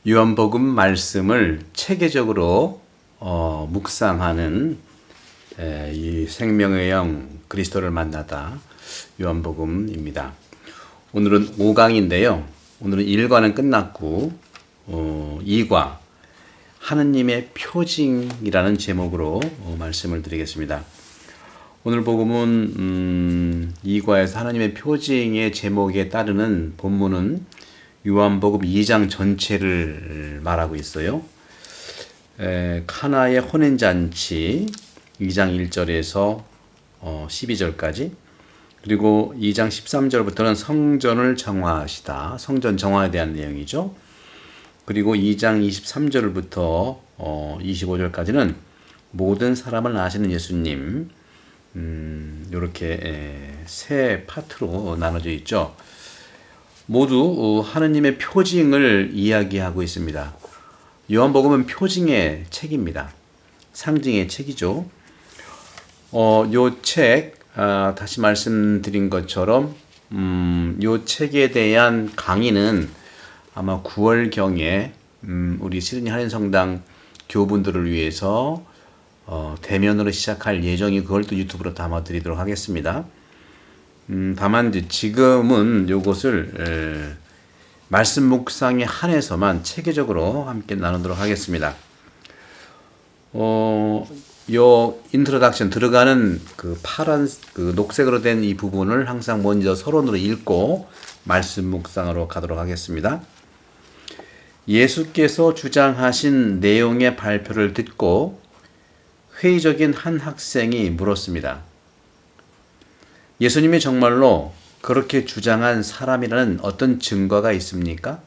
요한복음 말씀을 체계적으로 묵상하는 이 생명의 영 그리스도를 만나다 요한복음입니다. 오늘은 5강인데요. 오늘은 1과는 끝났고 2과 하느님의 표징이라는 제목으로 말씀을 드리겠습니다. 오늘 복음은 2과에서 하나님의 표징의 제목에 따르는 본문은 요한복음 2장 전체를 말하고 있어요. 카나의 혼인잔치 2장 1절에서 12절까지, 그리고 2장 13절부터는 성전을 정화하시다, 성전 정화에 대한 내용이죠. 그리고 2장 23절부터 25절까지는 모든 사람을 아시는 예수님, 이렇게 세 파트로 나눠져 있죠. 모두 하느님의 표징을 이야기하고 있습니다. 요한복음은 표징의 책입니다. 상징의 책이죠. 요 책, 다시 말씀드린 것처럼 요 책에 대한 강의는 아마 9월경에 우리 시드니 한인성당 교우분들을 위해서 대면으로 시작할 예정이, 그걸 또 유튜브로 담아드리도록 하겠습니다. 다만 지금은 요것을 말씀 묵상에 한해서만 체계적으로 함께 나누도록 하겠습니다. 요 인트로덕션 들어가는 그 파란 그 녹색으로 된 이 부분을 항상 먼저 서론으로 읽고 말씀 묵상으로 가도록 하겠습니다. 예수께서 주장하신 내용의 발표를 듣고 회의적인 한 학생이 물었습니다. 예수님이 정말로 그렇게 주장한 사람이라는 어떤 증거가 있습니까?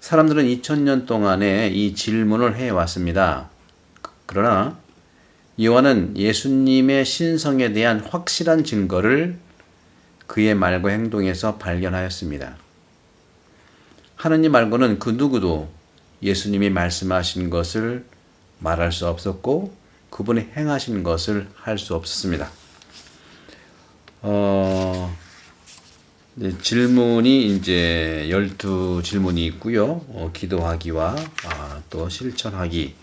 사람들은 2000년 동안에 이 질문을 해왔습니다. 그러나 요한은 예수님의 신성에 대한 확실한 증거를 그의 말과 행동에서 발견하였습니다. 하느님 말고는 그 누구도 예수님이 말씀하신 것을 말할 수 없었고 그분이 행하신 것을 할 수 없었습니다. 질문이 이제 12질문이 있고요. 기도하기와 또 실천하기,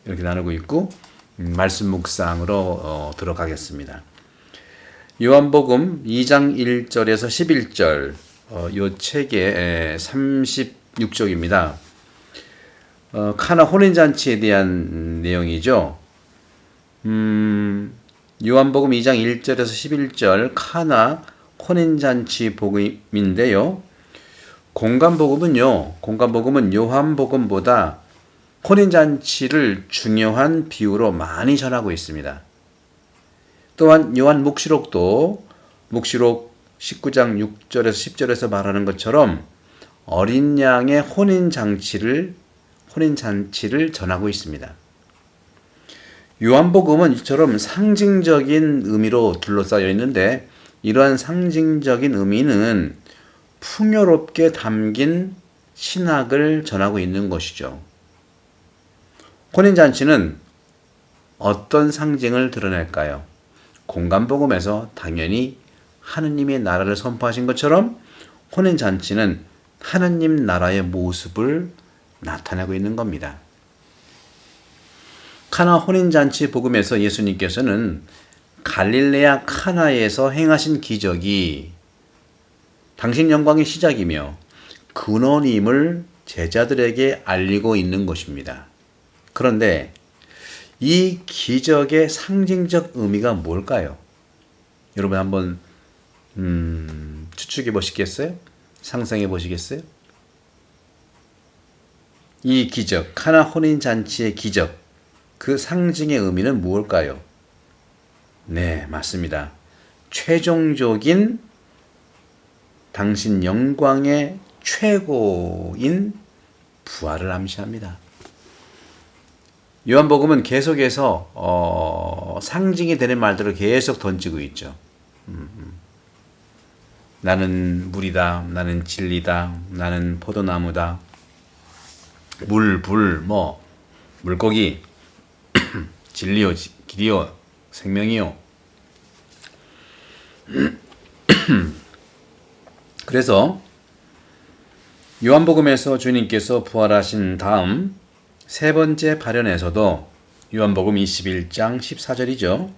이렇게 나누고 있고, 말씀 묵상으로 들어가겠습니다. 요한복음 2장 1절에서 11절, 요 책의 36쪽입니다. 카나 혼인잔치에 대한 내용이죠. 요한복음 2장 1절에서 11절 카나 혼인잔치 복음인데요. 공관복음은 요한복음보다 혼인잔치를 중요한 비유로 많이 전하고 있습니다. 또한 요한 묵시록도 묵시록 19장 6절에서 10절에서 말하는 것처럼 어린 양의 혼인잔치를 전하고 있습니다. 요한복음은 이처럼 상징적인 의미로 둘러싸여 있는데, 이러한 상징적인 의미는 풍요롭게 담긴 신학을 전하고 있는 것이죠. 혼인잔치는 어떤 상징을 드러낼까요? 공관복음에서 당연히 하느님의 나라를 선포하신 것처럼 혼인잔치는 하느님 나라의 모습을 나타내고 있는 겁니다. 카나 혼인잔치 복음에서 예수님께서는 갈릴레아 카나에서 행하신 기적이 당신 영광의 시작이며 근원임을 제자들에게 알리고 있는 것입니다. 그런데 이 기적의 상징적 의미가 뭘까요? 여러분 한번 추측해 보시겠어요? 상상해 보시겠어요? 이 기적, 카나 혼인잔치의 기적, 그 상징의 의미는 무엇일까요? 네, 맞습니다. 최종적인 당신 영광의 최고인 부활을 암시합니다. 요한복음은 계속해서 상징이 되는 말들을 계속 던지고 있죠. 나는 물이다, 나는 진리다, 나는 포도나무다, 물고기, 진리요, 길이요, 생명이요. 그래서 요한복음에서 주님께서 부활하신 다음 세 번째 발현에서도 요한복음 21장 14절이죠.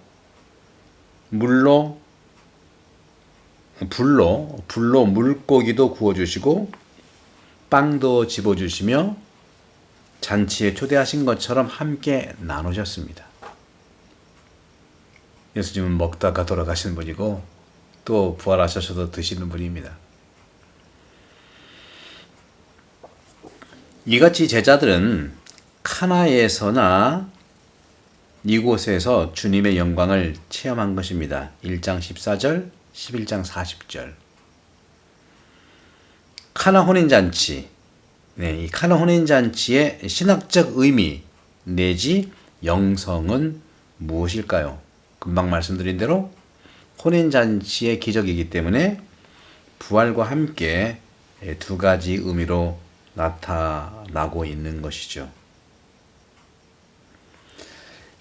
불로 물고기도 구워주시고 빵도 집어주시며 잔치에 초대하신 것처럼 함께 나누셨습니다. 예수님은 먹다가 돌아가신 분이고 또 부활하셔서 드시는 분입니다. 이같이 제자들은 카나에서나 이곳에서 주님의 영광을 체험한 것입니다. 1장 14절, 11장 40절. 카나 혼인잔치. 이 카나 혼인잔치의 신학적 의미 내지 영성은 무엇일까요? 금방 말씀드린 대로 혼인잔치의 기적이기 때문에 부활과 함께 두 가지 의미로 나타나고 있는 것이죠.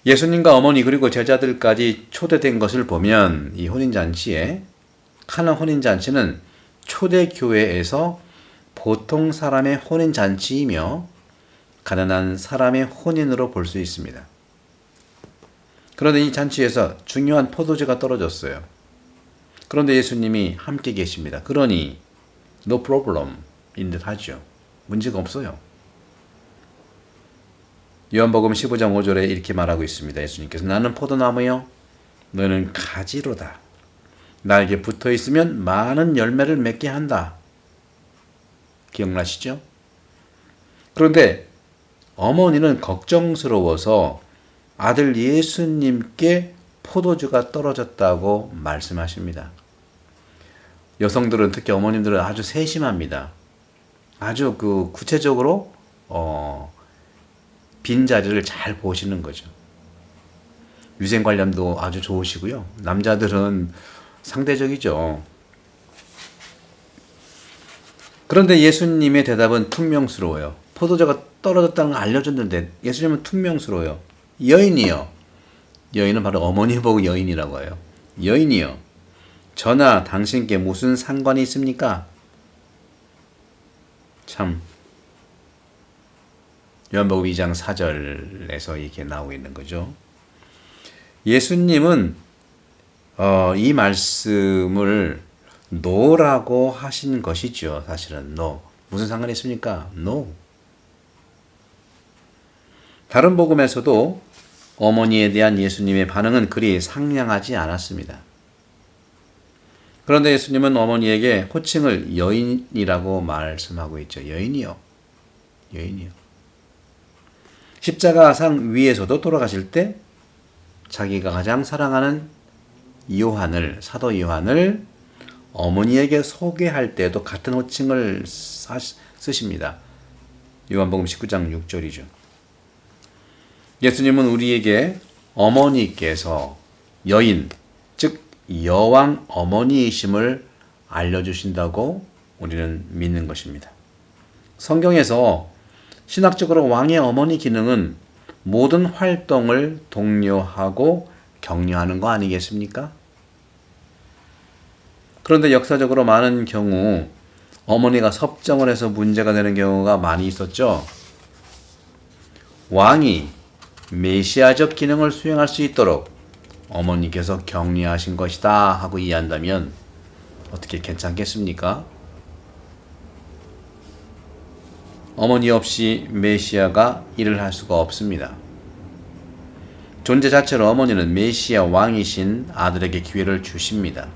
예수님과 어머니 그리고 제자들까지 초대된 것을 보면 이 혼인잔치에 카나 혼인잔치는 초대교회에서 보통 사람의 혼인잔치이며 가난한 사람의 혼인으로 볼 수 있습니다. 그런데 이 잔치에서 중요한 포도주가 떨어졌어요. 그런데 예수님이 함께 계십니다. 그러니 no problem 인 듯 하죠. 문제가 없어요. 요한복음 15장 5절에 이렇게 말하고 있습니다. 예수님께서 나는 포도나무요 너는 가지로다. 나에게 붙어 있으면 많은 열매를 맺게 한다. 기억나시죠? 그런데 어머니는 걱정스러워서 아들 예수님께 포도주가 떨어졌다고 말씀하십니다. 여성들은 특히 어머님들은 아주 세심합니다. 아주 구체적으로 빈자리를 잘 보시는 거죠. 위생관념도 아주 좋으시고요. 남자들은 상대적이죠. 그런데 예수님의 대답은 퉁명스러워요. 포도주가 떨어졌다는 걸 알려줬는데 예수님은 퉁명스러워요. 여인이요. 여인은 바로 어머니 보고 여인이라고 해요. 여인이요. 저나 당신께 무슨 상관이 있습니까? 참 요한복음 2장 4절에서 이렇게 나오고 있는 거죠. 예수님은 이 말씀을 no라고 하신 것이죠. 사실은 no. 무슨 상관이 있습니까? no. 다른 복음에서도 어머니에 대한 예수님의 반응은 그리 상냥하지 않았습니다. 그런데 예수님은 어머니에게 호칭을 여인이라고 말씀하고 있죠. 여인이요. 여인이요. 십자가상 위에서도 돌아가실 때 자기가 가장 사랑하는 사도 요한을 어머니에게 소개할 때도 같은 호칭을 쓰십니다. 요한복음 19장 6절이죠. 예수님은 우리에게 어머니께서 여인, 즉 여왕 어머니이심을 알려주신다고 우리는 믿는 것입니다. 성경에서 신학적으로 왕의 어머니 기능은 모든 활동을 독려하고 격려하는 거 아니겠습니까? 그런데 역사적으로 많은 경우 어머니가 섭정을 해서 문제가 되는 경우가 많이 있었죠. 왕이 메시아적 기능을 수행할 수 있도록 어머니께서 격려하신 것이다 하고 이해한다면 어떻게 괜찮겠습니까? 어머니 없이 메시아가 일을 할 수가 없습니다. 존재 자체로 어머니는 메시아 왕이신 아들에게 기회를 주십니다.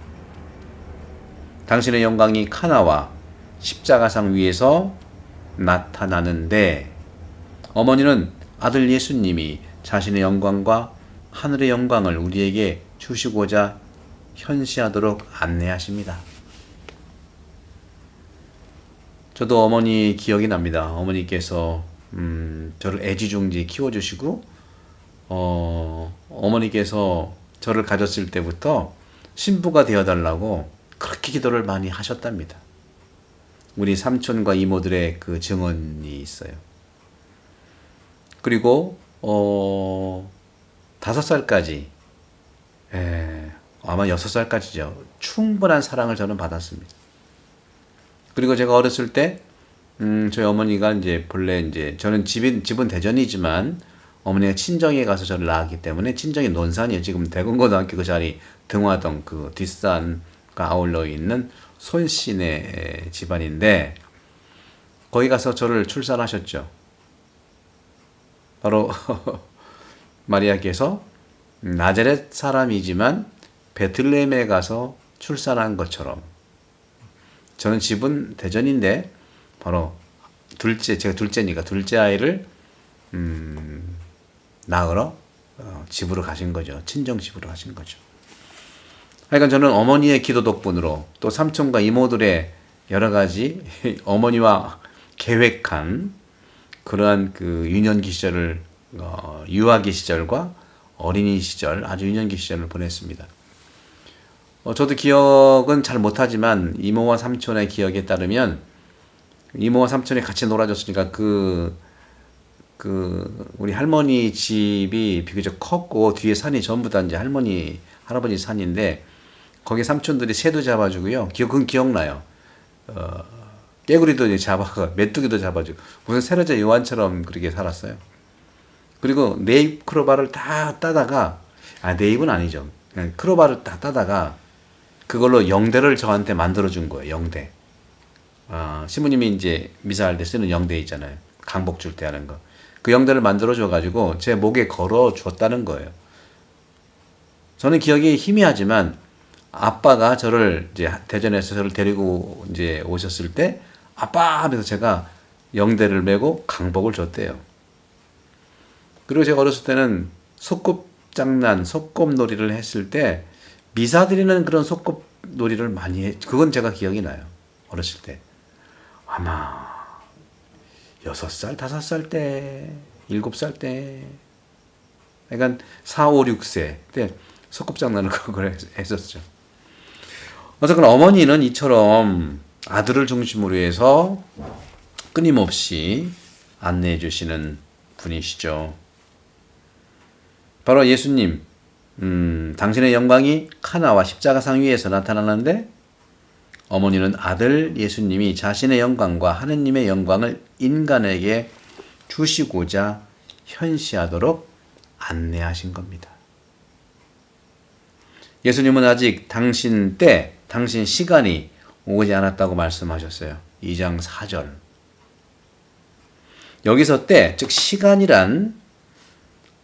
당신의 영광이 카나와 십자가상 위에서 나타나는데 어머니는 아들 예수님이 자신의 영광과 하늘의 영광을 우리에게 주시고자 현시하도록 안내하십니다. 저도 어머니 기억이 납니다. 어머니께서 저를 애지중지 키워주시고 어머니께서 저를 가졌을 때부터 신부가 되어달라고 그렇게 기도를 많이 하셨답니다. 우리 삼촌과 이모들의 그 증언이 있어요. 그리고 5살까지 아마 6살까지죠. 충분한 사랑을 저는 받았습니다. 그리고 제가 어렸을 때 저희 어머니가 이제 본래 이제 저는 집은 대전이지만 어머니가 친정에 가서 저를 낳았기 때문에 친정이 논산이에요. 지금 대건고등학교 그 자리 등화동 그 뒷산과 아울러 있는 손씨네 집안인데 거기 가서 저를 출산하셨죠. 바로 마리아께서 나자렛 사람이지만 베틀레헴에 가서 출산한 것처럼 저는 집은 대전인데 바로 제가 둘째니까 둘째 아이를 낳으러 집으로 가신 거죠. 친정 집으로 가신 거죠. 하여간 저는 어머니의 기도 덕분으로 또 삼촌과 이모들의 여러 가지 어머니와 계획한 그러한 그 유년기 시절을 유아기 시절과 어린이 시절 아주 유년기 시절을 보냈습니다. 저도 기억은 잘 못하지만 이모와 삼촌의 기억에 따르면 이모와 삼촌이 같이 놀아줬으니까 우리 할머니 집이 비교적 컸고 뒤에 산이 전부 다 이제 할아버지 산인데 거기 삼촌들이 새도 잡아주고요. 그건 기억나요. 깨구리도 이제 잡아가 메뚜기도 잡아주고 무슨 세례자 요한처럼 그렇게 살았어요. 그리고 네잎 크로바를 다 따다가 네잎은 아니죠. 그냥 크로바를 다 따다가 그걸로 영대를 저한테 만들어준 거예요. 영대. 신부님이 이제 미사할 때 쓰는 영대 있잖아요. 강복 줄 때 하는 거. 그 영대를 만들어줘가지고 제 목에 걸어 줬다는 거예요. 저는 기억이 희미하지만 아빠가 저를 이제 대전에서 저를 데리고 이제 오셨을 때 아빠 하면서 제가 영대를 메고 강복을 줬대요. 그리고 제가 어렸을 때는 소꿉장난, 소꿉놀이를 했을 때 미사 드리는 그런 소꿉놀이를 많이 그건 제가 기억이 나요. 어렸을 때. 아마 6살, 5살 때, 7살 때, 그러니까 4, 5, 6세 때 소꿉장난을 그걸 했었죠. 어쨌거나 어머니는 이처럼 아들을 중심으로 해서 끊임없이 안내해 주시는 분이시죠. 바로 예수님, 당신의 영광이 카나와 십자가상 위에서 나타나는데 어머니는 아들 예수님이 자신의 영광과 하느님의 영광을 인간에게 주시고자 현시하도록 안내하신 겁니다. 예수님은 아직 당신 때, 당신 시간이 오지 않았다고 말씀하셨어요. 2장 4절. 여기서 때, 즉 시간이란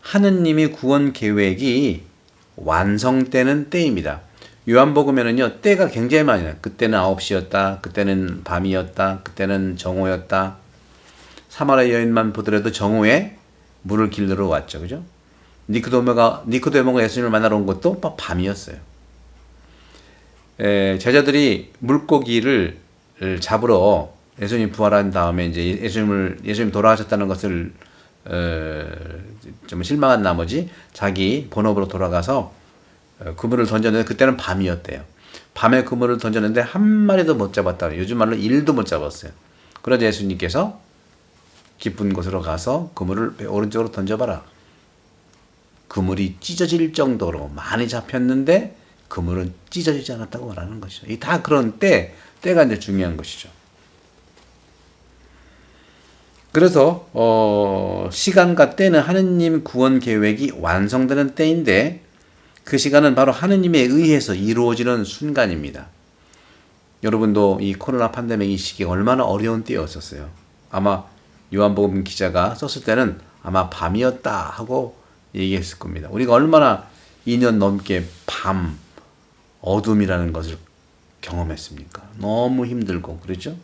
하느님의 구원 계획이 완성되는 때입니다. 요한복음에는요, 때가 굉장히 많이 나요. 그때는 9시였다, 그때는 밤이었다, 그때는 정오였다. 사마리아 여인만 보더라도 정오에 물을 길러 왔죠. 그죠? 니코데모가 예수님을 만나러 온 것도 밤이었어요. 제자들이 물고기를 잡으러 예수님 부활한 다음에 이제 예수님 돌아가셨다는 것을 좀 실망한 나머지 자기 본업으로 돌아가서 그물을 던졌는데 그때는 밤이었대요. 밤에 그물을 던졌는데 한 마리도 못 잡았다. 요즘 말로 1도 못 잡았어요. 그러자 예수님께서 깊은 곳으로 가서 그물을 오른쪽으로 던져봐라. 그물이 찢어질 정도로 많이 잡혔는데 그물은 찢어지지 않았다고 말하는 것이죠. 이 다 그런 때가 이제 중요한 것이죠. 그래서 시간과 때는 하느님 구원 계획이 완성되는 때인데 그 시간은 바로 하느님에 의해서 이루어지는 순간입니다. 여러분도 이 코로나 팬데믹 이 시기가 얼마나 어려운 때였었어요. 아마 요한복음 기자가 썼을 때는 아마 밤이었다 하고 얘기했을 겁니다. 우리가 얼마나 2년 넘게 밤, 어둠이라는 것을 경험했습니까? 너무 힘들고 그렇죠?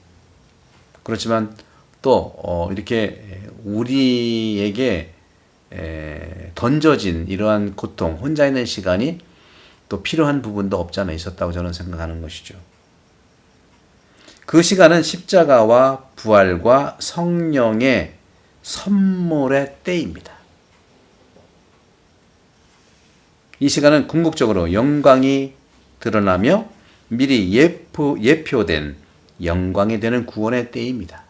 그렇지만 또 이렇게 우리에게 던져진 이러한 고통, 혼자 있는 시간이 또 필요한 부분도 없지 않아 있었다고 저는 생각하는 것이죠. 그 시간은 십자가와 부활과 성령의 선물의 때입니다. 이 시간은 궁극적으로 영광이 드러나며 미리 예표된 영광이 되는 구원의 때입니다.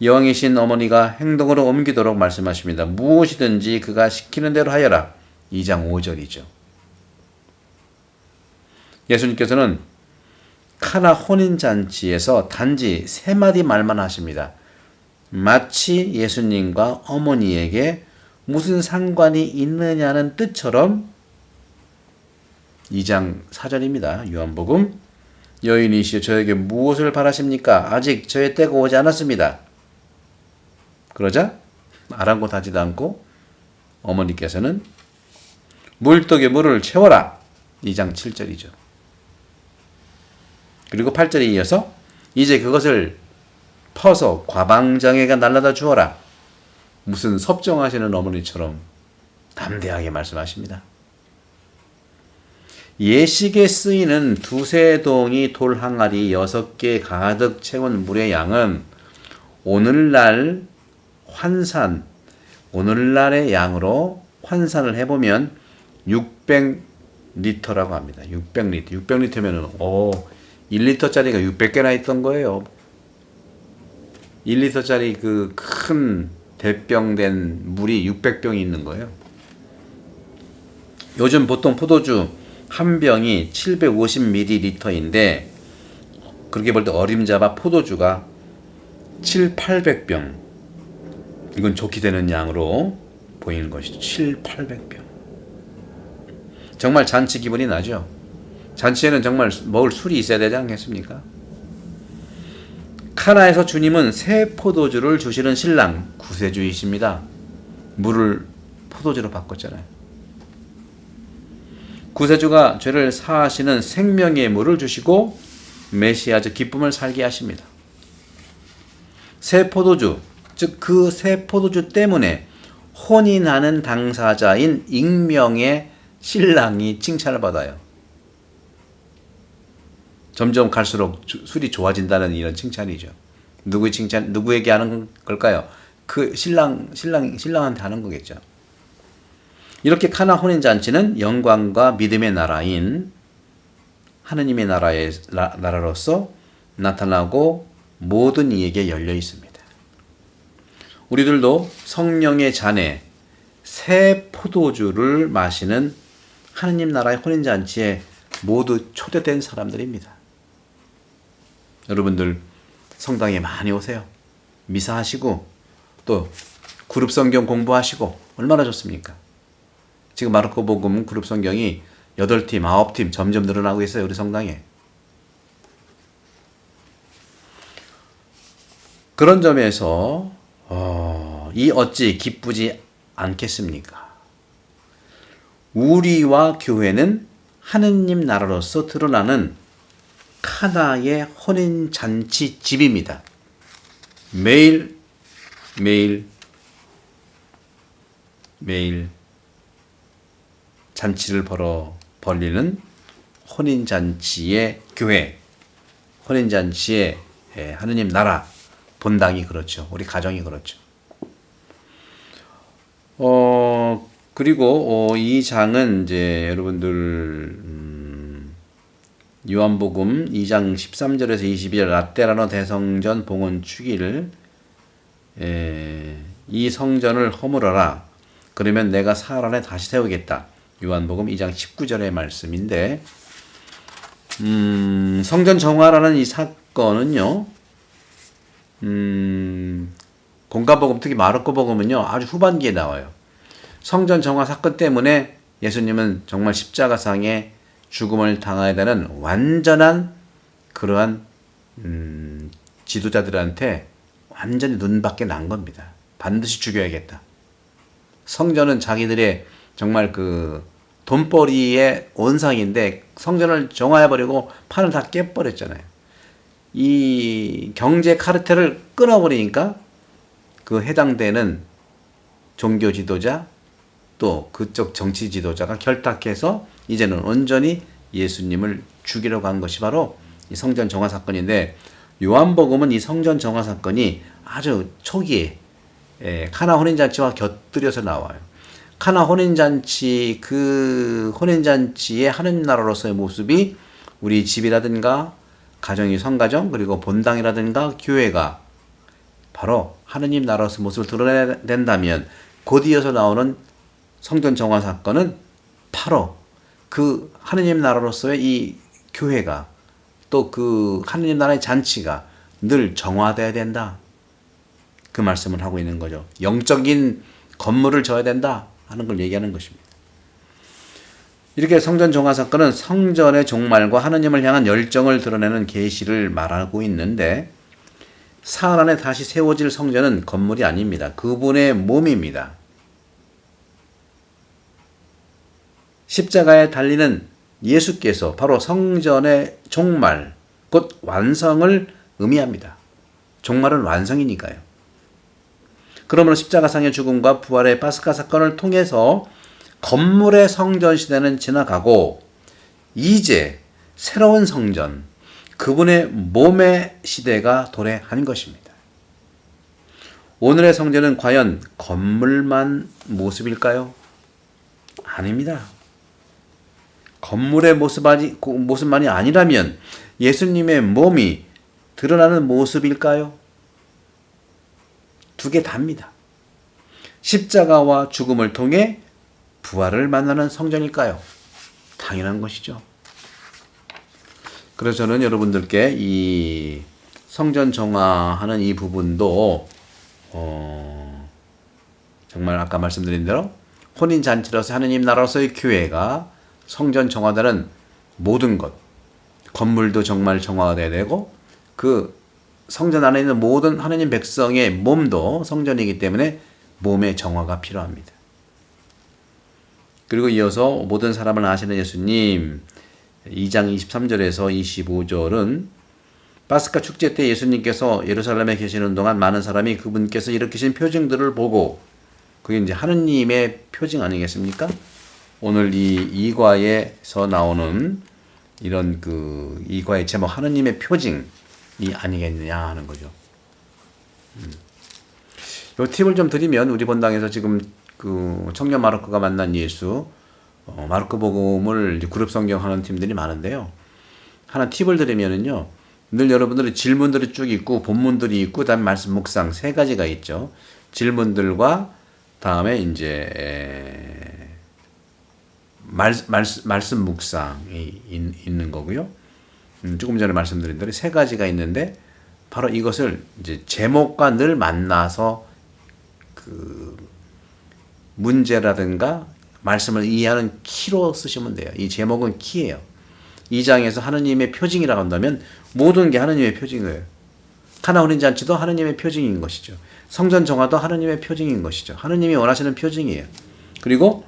여왕이신 어머니가 행동으로 옮기도록 말씀하십니다. 무엇이든지 그가 시키는 대로 하여라. 2장 5절이죠. 예수님께서는 카나 혼인잔치에서 단지 3마디 말만 하십니다. 마치 예수님과 어머니에게 무슨 상관이 있느냐는 뜻처럼 2장 4절입니다. 요한복음 여인이시여 저에게 무엇을 바라십니까? 아직 저의 때가 오지 않았습니다. 그러자 아랑곳하지도 않고 어머니께서는 물떡에 물을 채워라. 2장 7절이죠. 그리고 8절에 이어서 이제 그것을 퍼서 과방장에게 날라다 주어라. 무슨 섭정하시는 어머니처럼 담대하게 말씀하십니다. 예식에 쓰이는 2-3동이 돌 항아리 6개 가득 채운 물의 양은 오늘날의 양으로 환산을 해보면 600리터라고 합니다. 600리터. 600리터면은 1리터짜리가 600개나 있던 거예요. 1리터짜리 그 큰 대병된 물이 600병이 있는 거예요. 요즘 보통 포도주 한 병이 750ml인데 그렇게 볼 때 어림잡아 포도주가 700-800병 이건 좋게 되는 양으로 보이는 것이죠. 700-800병 정말 잔치 기분이 나죠. 잔치에는 정말 먹을 술이 있어야 되지 않겠습니까? 카나에서 주님은 새 포도주를 주시는 신랑 구세주이십니다. 물을 포도주로 바꿨잖아요. 구세주가 죄를 사하시는 생명의 물을 주시고 메시아적 기쁨을 살게 하십니다. 새 포도주, 즉 그 새 포도주 때문에 혼인하는 당사자인 익명의 신랑이 칭찬을 받아요. 점점 갈수록 술이 좋아진다는 이런 칭찬이죠. 누구에게 하는 걸까요? 그 신랑한테 하는 거겠죠. 이렇게 카나 혼인잔치는 영광과 믿음의 나라인 하느님의 나라로서 나타나고 모든 이에게 열려 있습니다. 우리들도 성령의 잔에 새 포도주를 마시는 하느님 나라의 혼인잔치에 모두 초대된 사람들입니다. 여러분들 성당에 많이 오세요. 미사하시고 또 그룹 성경 공부하시고 얼마나 좋습니까? 지금 마르코복음 그룹 성경이 8팀, 9팀 점점 늘어나고 있어요. 우리 성당에. 그런 점에서 이 어찌 기쁘지 않겠습니까? 우리와 교회는 하느님 나라로서 드러나는 카나의 혼인잔치 집입니다. 매일 잔치를 벌리는 혼인잔치의 교회, 혼인잔치의 하느님 나라, 본당이 그렇죠. 우리 가정이 그렇죠. 그리고 이 장은 이제 여러분들 요한복음 2장 13절에서 22절 라테라노 대성전 봉헌 축일 이 성전을 허물어라. 그러면 내가 사흘 안에 다시 세우겠다. 요한복음 2장 19절의 말씀인데 성전 정화라는 이 사건은요. 공가복음 특히 마르코복음은요. 아주 후반기에 나와요. 성전 정화 사건 때문에 예수님은 정말 십자가상에 죽음을 당해야 되는 완전한 그러한 지도자들한테 완전히 눈밖에 난 겁니다. 반드시 죽여야겠다. 성전은 자기들의 정말 그 돈벌이의 온상인데 성전을 정화해버리고 판을 다 깨버렸잖아요. 이 경제 카르텔을 끊어버리니까 그 해당되는 종교 지도자 또 그쪽 정치 지도자가 결탁해서 이제는 온전히 예수님을 죽이려고 한 것이 바로 이 성전 정화 사건인데 요한복음은 이 성전 정화 사건이 아주 초기에 카나 혼인잔치와 곁들여서 나와요. 카나 혼인잔치 그 혼인잔치의 하느님 나라로서의 모습이 우리 집이라든가 가정이 성가정 그리고 본당이라든가 교회가 바로 하느님 나라로서 모습을 드러내야 된다면 곧 이어서 나오는 성전 정화 사건은 바로 그 하느님 나라로서의 이 교회가 또 그 하느님 나라의 잔치가 늘 정화돼야 된다. 그 말씀을 하고 있는 거죠. 영적인 건물을 져야 된다 하는 걸 얘기하는 것입니다. 이렇게 성전 정화 사건은 성전의 종말과 하느님을 향한 열정을 드러내는 계시를 말하고 있는데, 사흘 안에 다시 세워질 성전은 건물이 아닙니다. 그분의 몸입니다. 십자가에 달리는 예수께서 바로 성전의 종말, 곧 완성을 의미합니다. 종말은 완성이니까요. 그러므로 십자가상의 죽음과 부활의 파스카 사건을 통해서 건물의 성전 시대는 지나가고 이제 새로운 성전, 그분의 몸의 시대가 도래한 것입니다. 오늘의 성전은 과연 건물만 모습일까요? 아닙니다. 건물의 모습만이 아니라면 예수님의 몸이 드러나는 모습일까요? 두 개 답니다. 십자가와 죽음을 통해 부활을 만나는 성전일까요? 당연한 것이죠. 그래서 저는 여러분들께 이 성전 정화하는 이 부분도 정말 아까 말씀드린 대로 혼인잔치로서 하느님 나라로서의 교회가 성전 정화되는 모든 것, 건물도 정말 정화가 돼야 되고 그 성전 안에 있는 모든 하느님 백성의 몸도 성전이기 때문에 몸의 정화가 필요합니다. 그리고 이어서 모든 사람을 아시는 예수님 2장 23절에서 25절은 파스카 축제 때 예수님께서 예루살렘에 계시는 동안 많은 사람이 그분께서 일으키신 표징들을 보고, 그게 이제 하느님의 표징 아니겠습니까? 오늘 이 이과에서 나오는 이런 그 이과의 제목 하느님의 표징이 아니겠느냐 하는 거죠. 요 팁을 좀 드리면, 우리 본당에서 지금 그 청년 마르코가 만난 예수, 마르코 복음을 그룹 성경하는 팀들이 많은데요. 하나 팁을 드리면은요, 늘 여러분들이 질문들이 쭉 있고 본문들이 있고 그다음에 말씀 묵상 세 가지가 있죠. 질문들과 다음에 이제 말씀 묵상이 있는 거고요. 조금 전에 말씀드린 대로 세 가지가 있는데, 바로 이것을 이제 제목과 늘 만나서 그 문제라든가 말씀을 이해하는 키로 쓰시면 돼요. 이 제목은 키예요. 2장에서 하느님의 표징이라고 한다면 모든 게 하느님의 표징이에요. 카나 혼인잔치도 하느님의 표징인 것이죠. 성전 정화도 하느님의 표징인 것이죠. 하느님이 원하시는 표징이에요. 그리고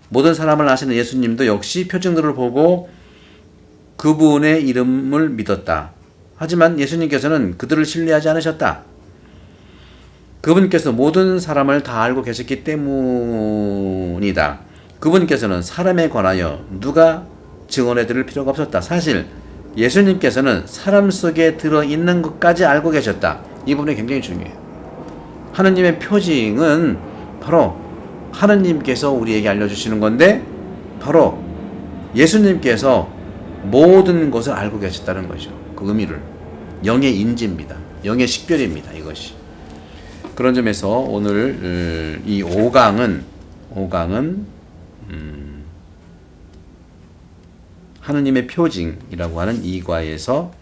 모든 사람을 아시는 예수님도 역시 표징들을 보고 그분의 이름을 믿었다. 하지만 예수님께서는 그들을 신뢰하지 않으셨다. 그분께서 모든 사람을 다 알고 계셨기 때문이다. 그분께서는 사람에 관하여 누가 증언해 드릴 필요가 없었다. 사실 예수님께서는 사람 속에 들어있는 것까지 알고 계셨다. 이 부분이 굉장히 중요해요. 하느님의 표징은 바로 하느님께서 우리에게 알려주시는 건데, 바로 예수님께서 모든 것을 알고 계셨다는 거죠. 그 의미를. 영의 인지입니다. 영의 식별입니다. 이것이. 그런 점에서 오늘 이 5강은 하느님의 표징이라고 하는 이과에서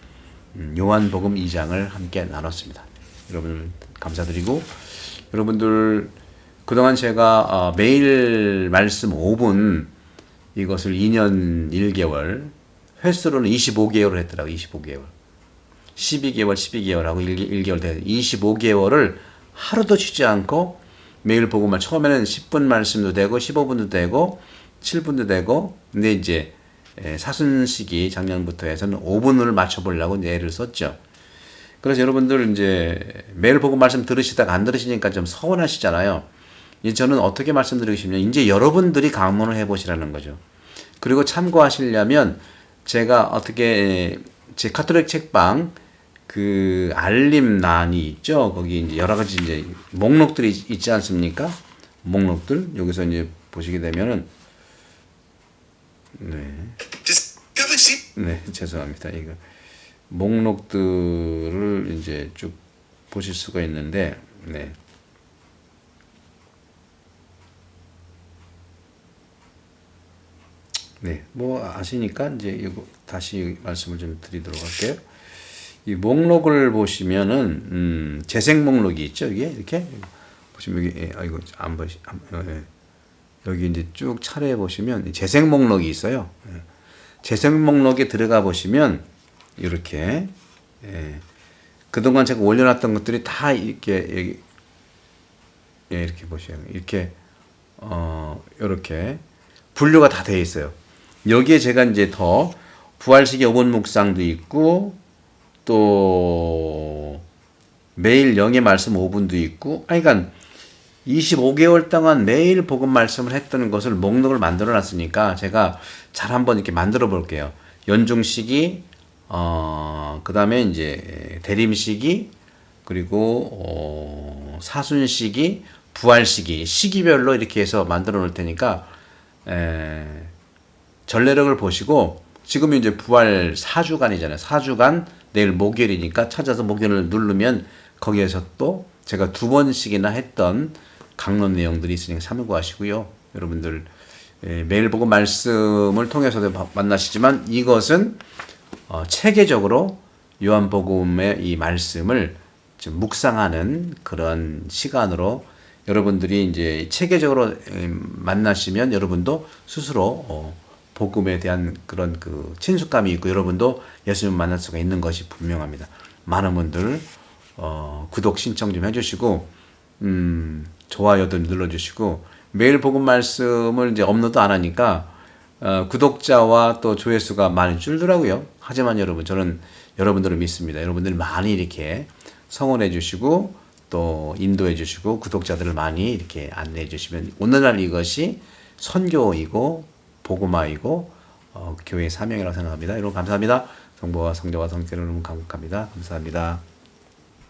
요한복음 2장을 함께 나눴습니다. 여러분 감사드리고, 여러분들 그동안 제가 매일 말씀 5분 이것을 2년 1개월, 횟수로는 25개월을 했더라고요. 25개월. 12개월, 12개월하고 1개월 돼 25개월을 하루도 쉬지 않고 매일 보고만, 처음에는 10분 말씀도 되고 15분도 되고 7분도 되고, 근데 이제 사순시기 작년부터 해서는 5분을 맞춰보려고 애를 썼죠. 그래서 여러분들 이제 매일 보고 말씀 들으시다가 안 들으시니까 좀 서운하시잖아요. 이제 저는 어떻게 말씀드리고 싶냐면, 이제 여러분들이 강문을 해보시라는 거죠. 그리고 참고하시려면 제가 어떻게 제 카톨릭 책방 그 알림란이 있죠. 거기 이제 여러 가지 이제 목록들이 있지 않습니까? 목록들 여기서 이제 보시게 되면은 네, 죄송합니다. 이거 목록들을 이제 쭉 보실 수가 있는데, 네. 네, 뭐 아시니까 이제 이거 다시 말씀을 좀 드리도록 할게요. 이 목록을 보시면은 재생 목록이 있죠. 이게 이렇게 보시면 여기 이거 안 보시 여기 이제 쭉 차례 보시면 재생 목록이 있어요. 재생 목록에 들어가 보시면 이렇게 그동안 제가 올려놨던 것들이 다 이렇게 여기 이렇게 보세요. 이렇게 이렇게 분류가 다 되어 있어요. 여기에 제가 이제 더 부활식의 5번 묵상도 있고 또 매일 영의 말씀 5분도 있고 그러니까 25개월 동안 매일 복음 말씀을 했던 것을 목록을 만들어 놨으니까 제가 잘 한번 이렇게 만들어 볼게요. 연중식이 그다음에 이제 대림식이 그리고 사순식이 부활식이 시기별로 이렇게 해서 만들어 놓을 테니까 전례력을 보시고 지금 이제 부활 4주간이잖아요. 4주간 내일 목요일이니까 찾아서 목요일을 누르면 거기에서 또 제가 2번씩이나 했던 강론 내용들이 있으니까 참고하시고요. 여러분들 매일 보고 말씀을 통해서도 만나시지만 이것은 체계적으로 요한복음의 이 말씀을 좀 묵상하는 그런 시간으로 여러분들이 이제 체계적으로 만나시면 여러분도 스스로 복음에 대한 그런 그 친숙감이 있고 여러분도 예수님 만날 수가 있는 것이 분명합니다. 많은 분들 구독 신청 좀 해주시고 좋아요도 눌러주시고 매일 복음 말씀을 이제 업로드 안 하니까 구독자와 또 조회수가 많이 줄더라고요. 하지만 여러분 저는 여러분들을 믿습니다. 여러분들 많이 이렇게 성원해 주시고 또 인도해 주시고 구독자들을 많이 이렇게 안내해 주시면 오늘날 이것이 선교이고 복음화이고 교회의 사명이라고 생각합니다. 여러분 감사합니다. 성부와 성자와 성령으로 감사합니다. 감사합니다.